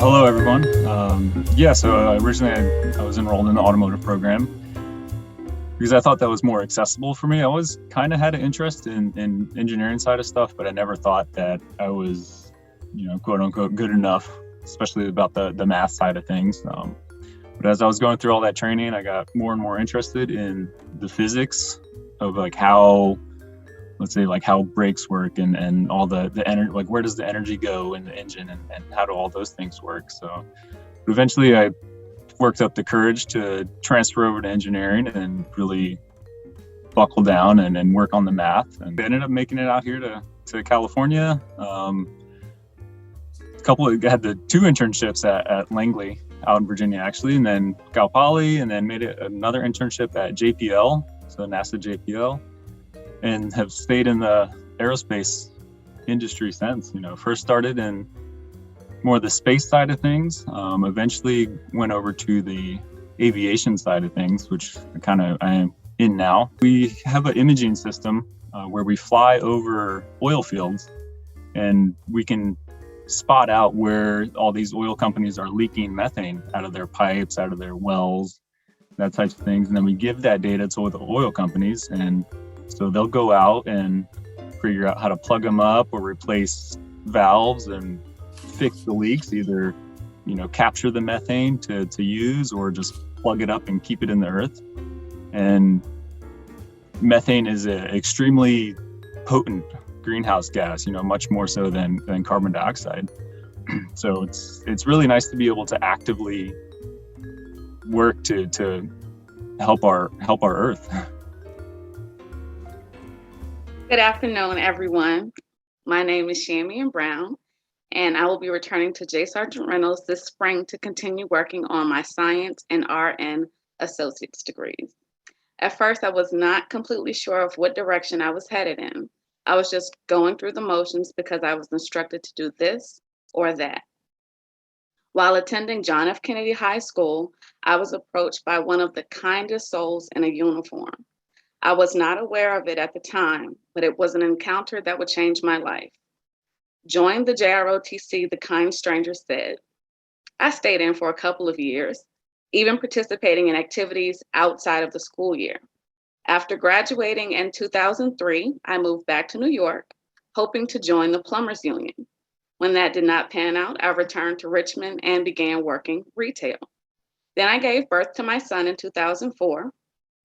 Hello everyone. Originally I was enrolled in the automotive program because I thought that was more accessible for me. I always kind of had an interest in engineering side of stuff, but I never thought that I was, quote unquote, good enough, especially about the math side of things. But as I was going through all that training, I got more and more interested in the physics of how brakes work and all the energy, like where does the energy go in the engine and how do all those things work. So eventually I worked up the courage to transfer over to engineering and really buckle down and work on the math. And I ended up making it out here to California. Had the two internships at Langley out in Virginia actually, and then Cal Poly, and then made it another internship at JPL, so NASA JPL, and have stayed in the aerospace industry since. First started in more the space side of things, eventually went over to the aviation side of things, which I am in now. We have an imaging system where we fly over oil fields and we can spot out where all these oil companies are leaking methane out of their pipes, out of their wells, that types of things. And then we give that data to the oil companies, and so they'll go out and figure out how to plug them up or replace valves and fix the leaks, either capture the methane to use or just plug it up and keep it in the earth. And methane is an extremely potent greenhouse gas, much more so than carbon dioxide. So it's really nice to be able to actively work to help our earth. Good afternoon, everyone. My name is Shamian Brown, and I will be returning to J. Sargent Reynolds this spring to continue working on my science and RN associate's degrees. At first, I was not completely sure of what direction I was headed in. I was just going through the motions because I was instructed to do this or that. While attending John F. Kennedy High School, I was approached by one of the kindest souls in a uniform. I was not aware of it at the time, but it was an encounter that would change my life. Join the JROTC, the kind stranger said. I stayed in for a couple of years, even participating in activities outside of the school year. After graduating in 2003, I moved back to New York, hoping to join the Plumbers Union. When that did not pan out, I returned to Richmond and began working retail. Then I gave birth to my son in 2004.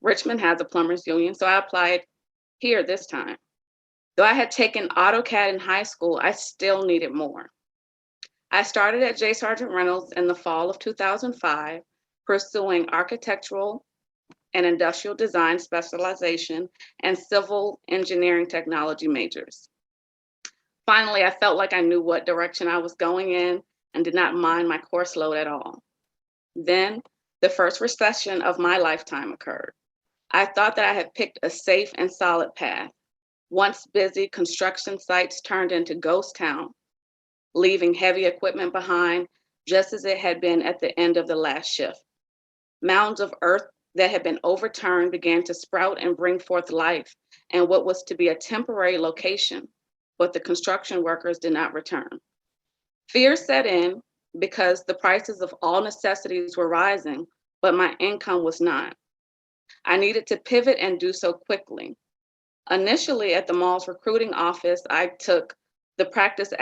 Richmond has a Plumbers Union, so I applied here this time. Though I had taken AutoCAD in high school, I still needed more. I started at J. Sargent Reynolds in the fall of 2005, pursuing architectural and industrial design specialization and civil engineering technology majors. Finally, I felt like I knew what direction I was going in and did not mind my course load at all. Then the first recession of my lifetime occurred. I thought that I had picked a safe and solid path. Once busy construction sites turned into ghost town, leaving heavy equipment behind, just as it had been at the end of the last shift. Mounds of earth that had been overturned began to sprout and bring forth life in what was to be a temporary location, but the construction workers did not return. Fear set in because the prices of all necessities were rising, but my income was not. I needed to pivot and do so quickly. Initially at the mall's recruiting office, I took the practice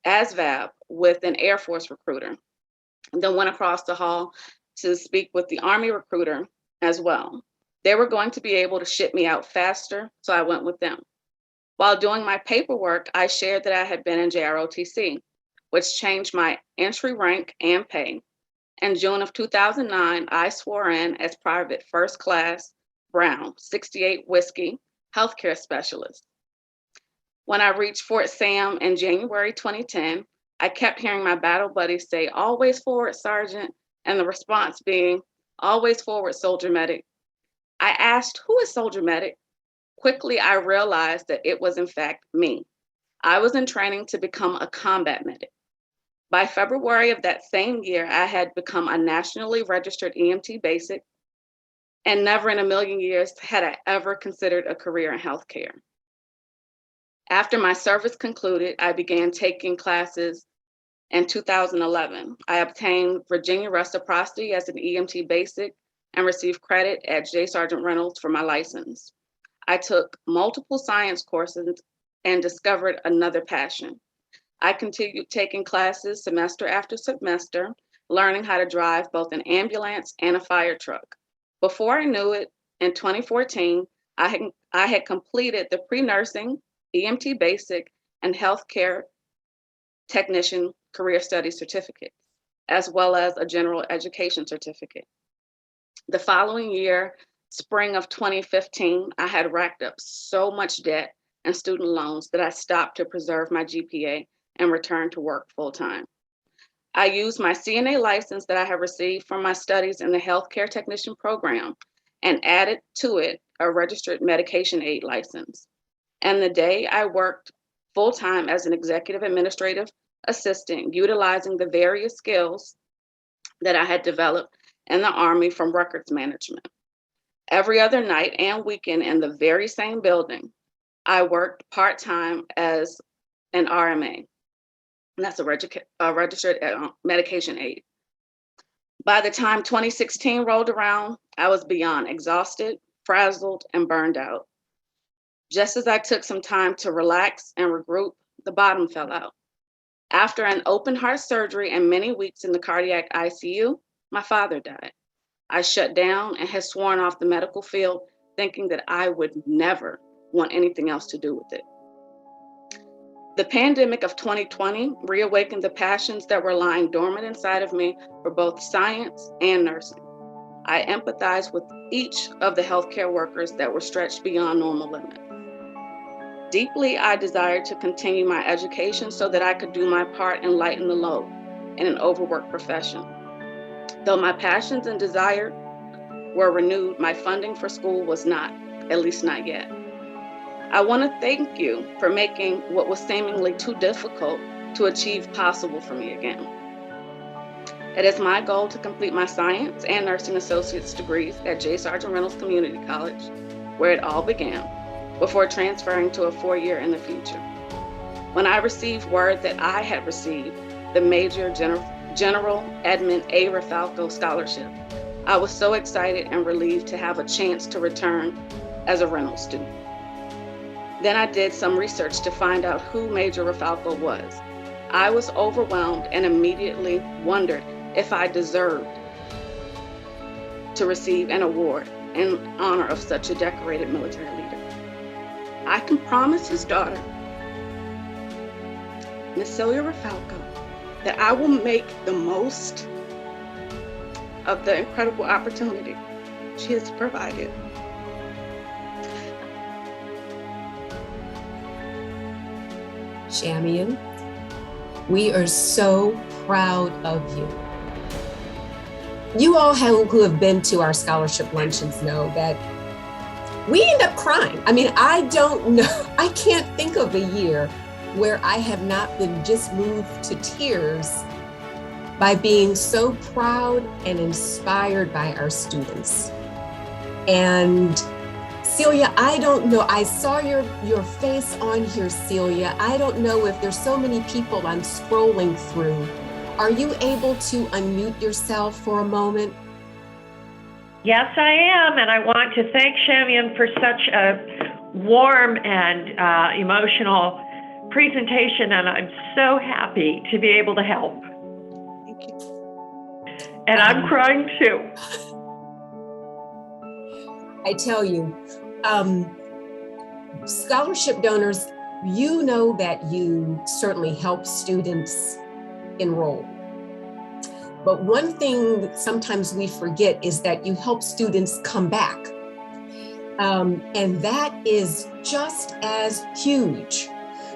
ASVAB with an Air Force recruiter, and then went across the hall to speak with the Army recruiter as well. They were going to be able to ship me out faster, so I went with them. While doing my paperwork, I shared that I had been in JROTC, which changed my entry rank and pay. In June of 2009, I swore in as Private First Class Brown, 68 Whiskey, healthcare specialist. When I reached Fort Sam in January 2010, I kept hearing my battle buddies say, "Always forward, Sergeant," and the response being, "Always forward, Soldier Medic." I asked, "Who is Soldier Medic?" Quickly, I realized that it was in fact me. I was in training to become a combat medic. By February of that same year, I had become a nationally registered EMT basic, and never in a million years had I ever considered a career in healthcare. After my service concluded, I began taking classes In 2011, I obtained Virginia reciprocity as an EMT basic and received credit at J. Sargent Reynolds for my license. I took multiple science courses and discovered another passion. I continued taking classes semester after semester, learning how to drive both an ambulance and a fire truck. Before I knew it, in 2014, I had completed the pre-nursing, EMT basic, and healthcare technician career study certificates, as well as a general education certificate. The following year, spring of 2015, I had racked up so much debt and student loans that I stopped to preserve my GPA and returned to work full-time. I used my CNA license that I have received from my studies in the healthcare technician program and added to it a registered medication aid license. And the day I worked full-time as an executive administrative assistant, utilizing the various skills that I had developed in the Army from records management. Every other night and weekend in the very same building, I worked part-time as an RMA. And that's a registered medication aid. By the time 2016 rolled around, I was beyond exhausted, frazzled, and burned out. Just as I took some time to relax and regroup, the bottom fell out. After an open heart surgery and many weeks in the cardiac ICU, my father died. I shut down and had sworn off the medical field, thinking that I would never want anything else to do with it. The pandemic of 2020 reawakened the passions that were lying dormant inside of me for both science and nursing. I empathized with each of the healthcare workers that were stretched beyond normal limits. Deeply, I desired to continue my education so that I could do my part and lighten the load in an overworked profession. Though my passions and desire were renewed, my funding for school was not, at least not yet. I want to thank you for making what was seemingly too difficult to achieve possible for me again. It is my goal to complete my science and nursing associate's degrees at J. Sargent Reynolds Community College, where it all began, before transferring to a 4-year in the future. When I received word that I had received the Major General Edmund A. Rafalco Scholarship, I was so excited and relieved to have a chance to return as a Reynolds student. Then I did some research to find out who Major Rafalco was. I was overwhelmed and immediately wondered if I deserved to receive an award in honor of such a decorated military leader. I can promise his daughter, Miss Celia Rafalco, that I will make the most of the incredible opportunity she has provided. Shamian, we are so proud of you. You all who have been to our scholarship luncheons know that we end up crying. I mean, I don't know, I can't think of a year where I have not been just moved to tears by being so proud and inspired by our students. And Celia, I don't know, I saw your face on here, Celia. I don't know if there's so many people I'm scrolling through. Are you able to unmute yourself for a moment? Yes, I am, and I want to thank Shamian for such a warm and emotional presentation, and I'm so happy to be able to help. Thank you. And I'm crying too. I tell you, scholarship donors, you know that you certainly help students enroll. But one thing that sometimes we forget is that you help students come back. And that is just as huge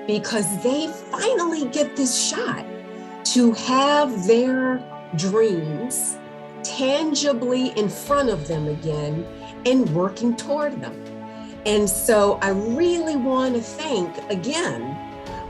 because they finally get this shot to have their dreams tangibly in front of them again and working toward them. And so I really want to thank again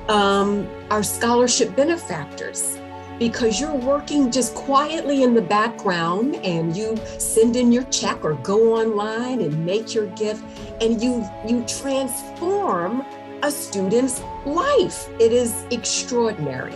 our scholarship benefactors, because you're working just quietly in the background and you send in your check or go online and make your gift and you transform a student's life. It is extraordinary.